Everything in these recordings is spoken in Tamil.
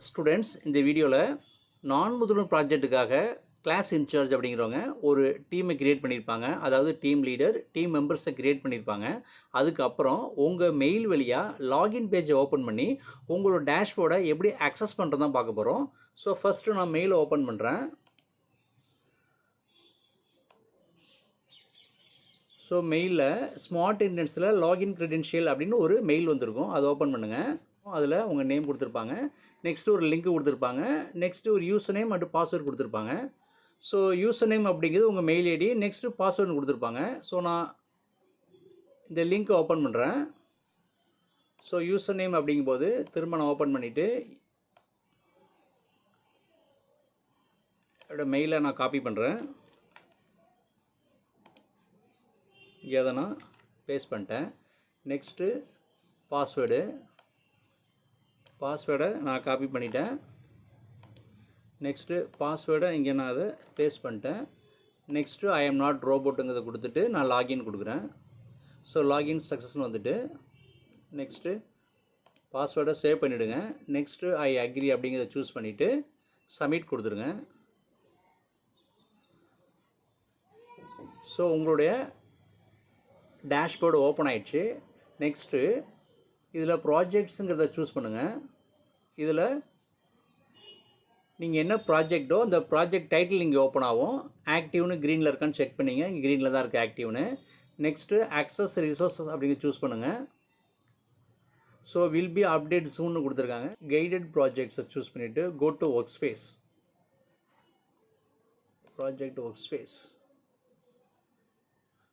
ஸ்டூடெண்ட்ஸ், இந்த வீடியோவில் நான் முதல்வர் ப்ராஜெக்ட்டுக்காக கிளாஸ் இன்சார்ஜ் அப்படிங்கிறவங்க ஒரு டீமை கிரியேட் பண்ணியிருப்பாங்க. அதாவது டீம் லீடர், டீம் மெம்பர்ஸை கிரியேட் பண்ணியிருப்பாங்க. அதுக்கப்புறம் உங்கள் மெயில் வழியாக லாகின் பேஜை ஓப்பன் பண்ணி உங்களோட டேஷ்போர்டை எப்படி அக்சஸ் பண்ணுறதான் பார்க்க போகிறோம். ஸோ ஃபஸ்ட்டு நான் மெயிலை ஓப்பன் பண்ணுறேன். ஸோ மெயிலில் ஸ்மார்ட் இன்டென்ஸில் லாகின் க்ரெடென்ஷியல் அப்படின்னு ஒரு மெயில் வந்திருக்கும். அதை ஓப்பன் பண்ணுங்கள். அதில் உங்கள் நேம் கொடுத்துருப்பாங்க. நெக்ஸ்ட்டு ஒரு லிங்க் கொடுத்துருப்பாங்க. நெக்ஸ்ட்டு ஒரு யூசர் நேம் அண்ட் பாஸ்வேர்டு கொடுத்துருப்பாங்க. ஸோ யூசர் நேம் அப்படிங்கிறது உங்கள் மெயில் ஐடி, நெக்ஸ்ட்டு பாஸ்வேர்டு கொடுத்துருப்பாங்க. ஸோ நான் இந்த லிங்க்கை ஓப்பன் பண்ணுறேன். ஸோ யூசர் நேம் அப்படிங்கும்போது திரும்ப நான் ஓப்பன் பண்ணிவிட்டு என்னோடய மெயிலை நான் காப்பி பண்ணுறேன். இங்கே அதை நான் பேஸ்ட் பண்ணிட்டேன். நெக்ஸ்ட்டு பாஸ்வேர்டை நான் காப்பி பண்ணிட்டேன். நெக்ஸ்ட்டு பாஸ்வேர்டை இங்கே நான் அதை பேஸ்ட் பண்ணிட்டேன். நெக்ஸ்ட்டு ஐ எம் நாட் ரோபோட்டுங்கிறத கொடுத்துட்டு நான் லாகின் கொடுக்குறேன். ஸோ லாகின் சக்ஸஸ்னு வந்துட்டு நெக்ஸ்ட்டு பாஸ்வேர்டை சேவ் பண்ணிவிடுங்க. நெக்ஸ்ட்டு ஐ அக்ரி அப்படிங்கிறத சூஸ் பண்ணிவிட்டு சப்மிட் கொடுத்துருங்க. ஸோ உங்களுடைய டேஷ்போர்டு ஓப்பன் ஆயிடுச்சு. நெக்ஸ்ட்டு இதில் ப்ராஜெக்ட்ஸுங்கிறத சூஸ் பண்ணுங்கள். இதில் நீங்கள் என்ன ப்ராஜெக்டோ அந்த ப்ராஜெக்ட் டைட்டில் இங்கே ஓப்பன் ஆகும். ஆக்டிவ்னு க்ரீனில் இருக்கான்னு செக் பண்ணிங்க. இங்கே க்ரீனில் தான் இருக்குது ஆக்டிவ்னு. நெக்ஸ்ட்டு அக்சஸ் ரிசோர்ஸஸ் அப்படிங்கிற சூஸ் பண்ணுங்கள். ஸோ வில் பி அப்டேட் சூன்னு கொடுத்துருக்காங்க. கைடட் ப்ராஜெக்ட்ஸை சூஸ் பண்ணிவிட்டு go to workspace. Project workspace.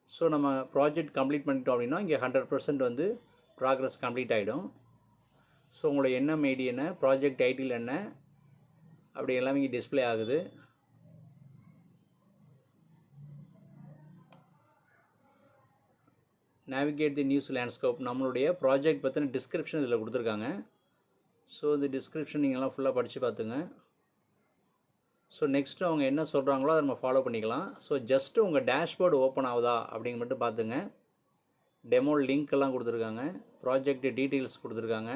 So நம்ம ப்ராஜெக்ட் கம்ப்ளீட் பண்ணிட்டோம் அப்படின்னா இங்கே 100% வந்து ப்ராக்ரஸ் கம்ப்ளீட் ஆகிடும். ஸோ உங்களோட என்எம் ஐடி என்ன, ப்ராஜெக்ட் டைட்டில் என்ன, அப்படி எல்லாமே இங்கே டிஸ்பிளே ஆகுது. Navigate the news landscape. நம்மளுடைய ப்ராஜெக்ட் பற்றின டிஸ்கிரிப்ஷன் இதில் கொடுத்துருக்காங்க. ஸோ இந்த டிஸ்கிரிப்ஷன் நீங்கள்லாம் ஃபுல்லாக படித்து பார்த்துங்க. ஸோ நெக்ஸ்ட்டு அவங்க என்ன சொல்கிறாங்களோ அதை நம்ம ஃபாலோ பண்ணிக்கலாம். ஸோ ஜஸ்ட்டு உங்கள் டேஷ்போர்டு ஓப்பன் ஆகுதா அப்படிங்க மட்டும் பார்த்துங்க. டெமோ லிங்க் எல்லாம் கொடுத்துருக்காங்க. ப்ராஜெக்ட் டீட்டெயில்ஸ் கொடுத்துருக்காங்க.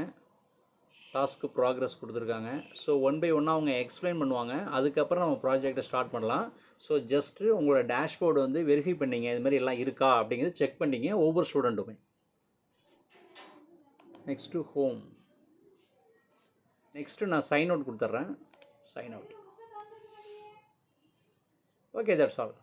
டாஸ்க்கு ப்ராக்ரஸ் கொடுத்துருக்காங்க. ஸோ ஒன் பை ஒன்னாக அவங்க எக்ஸ்பிளைன் பண்ணுவாங்க. அதுக்கப்புறம் நம்ம ப்ராஜெக்டை ஸ்டார்ட் பண்ணலாம். ஸோ ஜஸ்ட்டு உங்களோட டேஷ்போர்டு வந்து வெரிஃபை பண்ணிங்க, இது மாதிரி எல்லாம் இருக்கா அப்படிங்கிறது செக் பண்ணிங்க ஒவ்வொரு ஸ்டூடெண்ட்டுமே. Next home. நெக்ஸ்ட்டு நான் சைன் அவுட் கொடுத்துட்றேன். Sign out. Okay, that's all.